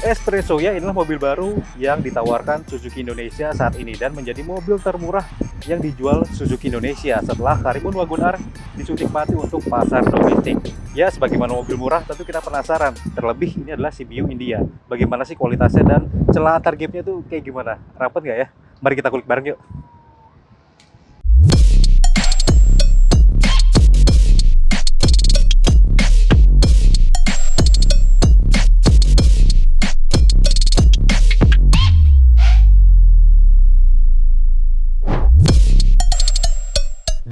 Espresso ya, inilah mobil baru yang ditawarkan Suzuki Indonesia saat ini dan menjadi mobil termurah yang dijual Suzuki Indonesia setelah Karimun Wagoner disuntik mati untuk pasar domestik. Ya, sebagaimana mobil murah tentu kita penasaran. Terlebih ini adalah CBU India. Bagaimana sih kualitasnya dan celah antar gapnya tuh kayak gimana? Rapat nggak ya? Mari kita kulik bareng yuk.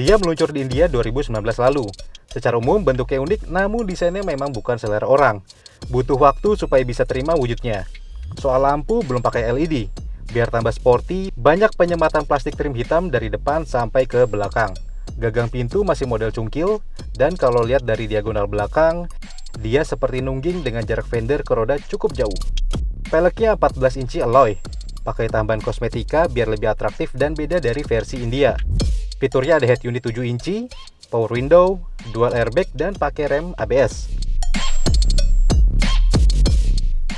Dia meluncur di India 2019 lalu. Secara umum bentuknya unik, namun desainnya memang bukan selera orang. Butuh waktu supaya bisa terima wujudnya. Soal lampu belum pakai LED. Biar tambah sporty, banyak penyematan plastik trim hitam dari depan sampai ke belakang. Gagang pintu masih model cungkil, dan kalau lihat dari diagonal belakang, dia seperti nungging dengan jarak fender ke roda cukup jauh. Peleknya 14 inci alloy, pakai tambahan kosmetika biar lebih atraktif dan beda dari versi India. Fiturnya ada head unit 7 inci, power window, dual airbag, dan pakai rem ABS.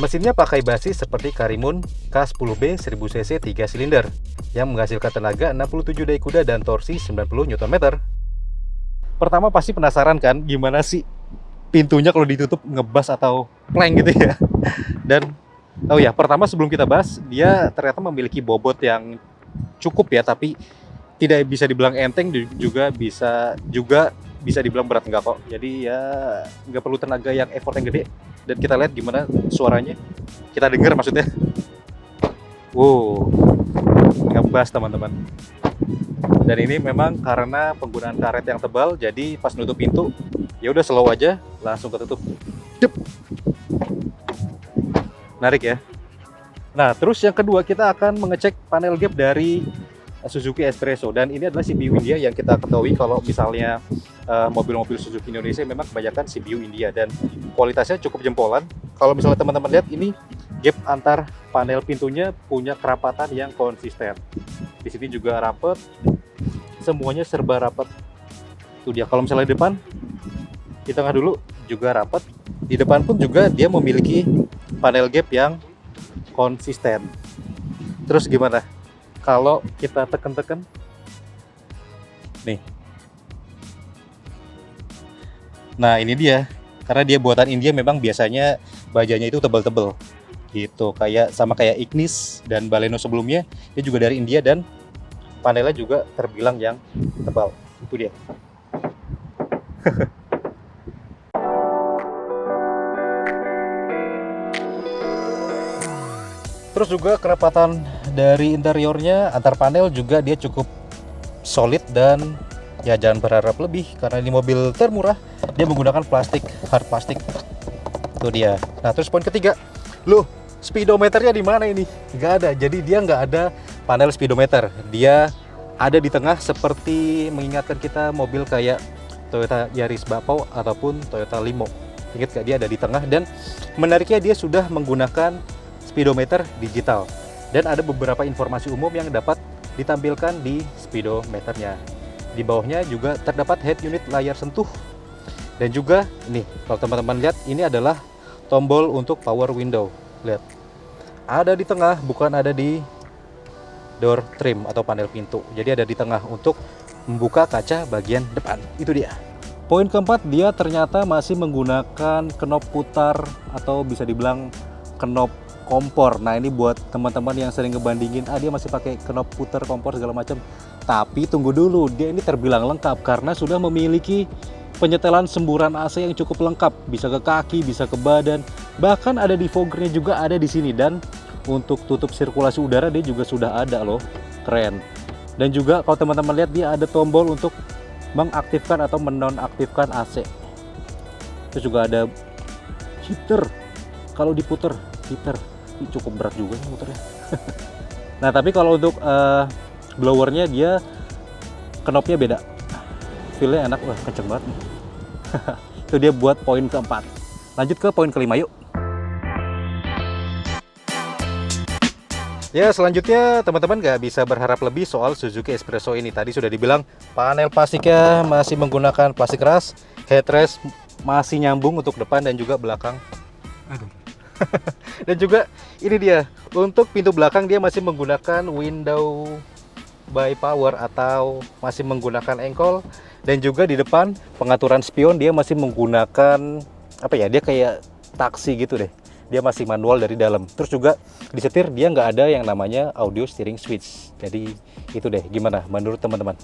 Mesinnya pakai basis seperti Karimun K10B 1000cc 3 silinder yang menghasilkan tenaga 67 daya kuda dan torsi 90 Nm. Pertama pasti penasaran kan gimana sih pintunya kalau ditutup ngebas atau plank gitu ya. Dan oh ya, pertama sebelum kita bahas, dia ternyata memiliki bobot yang cukup ya, tapi tidak bisa dibilang enteng, juga bisa dibilang berat, enggak kok. Jadi ya nggak perlu tenaga yang effort yang gede. Dan kita lihat gimana suaranya, kita dengar maksudnya. Wow, ngebas teman-teman. Dan ini memang karena penggunaan karet yang tebal, jadi pas nutup pintu ya udah slow aja, langsung ketutup. Dep. Menarik ya. Nah, terus yang kedua kita akan mengecek panel gap dari Suzuki Espresso, dan ini adalah CBU India yang kita ketahui kalau misalnya mobil-mobil Suzuki Indonesia memang kebanyakan CBU India dan kualitasnya cukup jempolan. Kalau misalnya teman-teman lihat ini gap antar panel pintunya punya kerapatan yang konsisten. Di sini juga rapet, semuanya serba rapet. Itu dia. Kalau misalnya di depan, di tengah dulu juga rapet. Di depan pun juga dia memiliki panel gap yang konsisten. Terus gimana? Kalau kita tekan-tekan, nih. Nah ini dia, karena dia buatan India memang biasanya bajanya itu tebal-tebal, gitu. Sama kayak Ignis dan Baleno sebelumnya, dia juga dari India dan panelnya juga terbilang yang tebal. Itu dia. Terus juga kerapatan dari interiornya antar panel juga dia cukup solid, dan ya jangan berharap lebih karena ini mobil termurah, dia menggunakan plastik, hard plastik. Itu dia. Nah terus poin ketiga, loh speedometernya di mana ini? Nggak ada. Jadi dia nggak ada panel speedometer. Dia ada di tengah seperti mengingatkan kita mobil kayak Toyota Yaris Bapau ataupun Toyota Limo. Ingat nggak, dia ada di tengah, dan menariknya dia sudah menggunakan speedometer digital, dan ada beberapa informasi umum yang dapat ditampilkan di speedometernya. Di bawahnya juga terdapat head unit layar sentuh, dan juga ini kalau teman-teman lihat, ini adalah tombol untuk power window. Lihat, ada di tengah, bukan ada di door trim atau panel pintu. Jadi ada di tengah untuk membuka kaca bagian depan. Itu dia. Poin keempat, dia ternyata masih menggunakan knop putar atau bisa dibilang knop kompor. Nah ini buat teman-teman yang sering ngebandingin, dia masih pakai knop putar kompor segala macam. Tapi tunggu dulu, dia ini terbilang lengkap karena sudah memiliki penyetelan semburan AC yang cukup lengkap, bisa ke kaki, bisa ke badan, bahkan ada defoggernya juga ada di sini, dan untuk tutup sirkulasi udara dia juga sudah ada loh, keren. Dan juga kalau teman-teman lihat, dia ada tombol untuk mengaktifkan atau menonaktifkan AC. Terus juga ada heater, kalau diputer heater. Ini cukup berat juga nih motornya. Nah tapi kalau untuk blowernya, dia knopnya beda, feelnya enak, wah kenceng banget nih. Itu dia buat poin keempat. Lanjut ke poin kelima yuk. Ya selanjutnya teman-teman nggak bisa berharap lebih soal Suzuki Espresso ini. Tadi sudah dibilang panel plastiknya masih menggunakan plastik keras, headrest masih nyambung untuk depan dan juga belakang. Aduh. Dan juga ini dia, untuk pintu belakang dia masih menggunakan window by power atau masih menggunakan engkol. Dan juga di depan pengaturan spion dia masih menggunakan apa ya, dia kayak taksi gitu deh, dia masih manual dari dalam. Terus juga di setir dia nggak ada yang namanya audio steering switch. Jadi itu deh, gimana menurut teman-teman?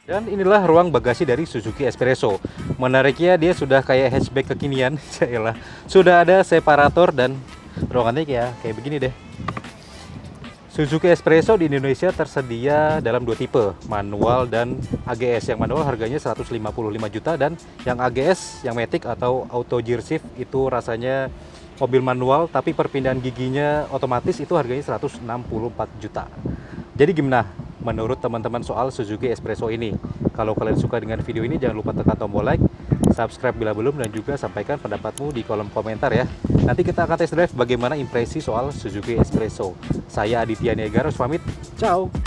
Dan inilah ruang bagasi dari Suzuki Espresso. Menariknya dia sudah kayak hatchback kekinian. Yaelah. Sudah ada separator dan ruangannya kayak begini deh. Suzuki Espresso di Indonesia tersedia dalam dua tipe, manual dan AGS. Yang manual harganya 155 juta, dan yang AGS, yang Matic atau Auto Gear Shift, itu rasanya mobil manual tapi perpindahan giginya otomatis, itu harganya 164 juta. Jadi gimana menurut teman-teman soal Suzuki Espresso ini? Kalau kalian suka dengan video ini, jangan lupa tekan tombol like, subscribe bila belum, dan juga sampaikan pendapatmu di kolom komentar ya. Nanti kita akan test drive bagaimana impresi soal Suzuki Espresso. Saya Aditya Niagara, pamit. Ciao.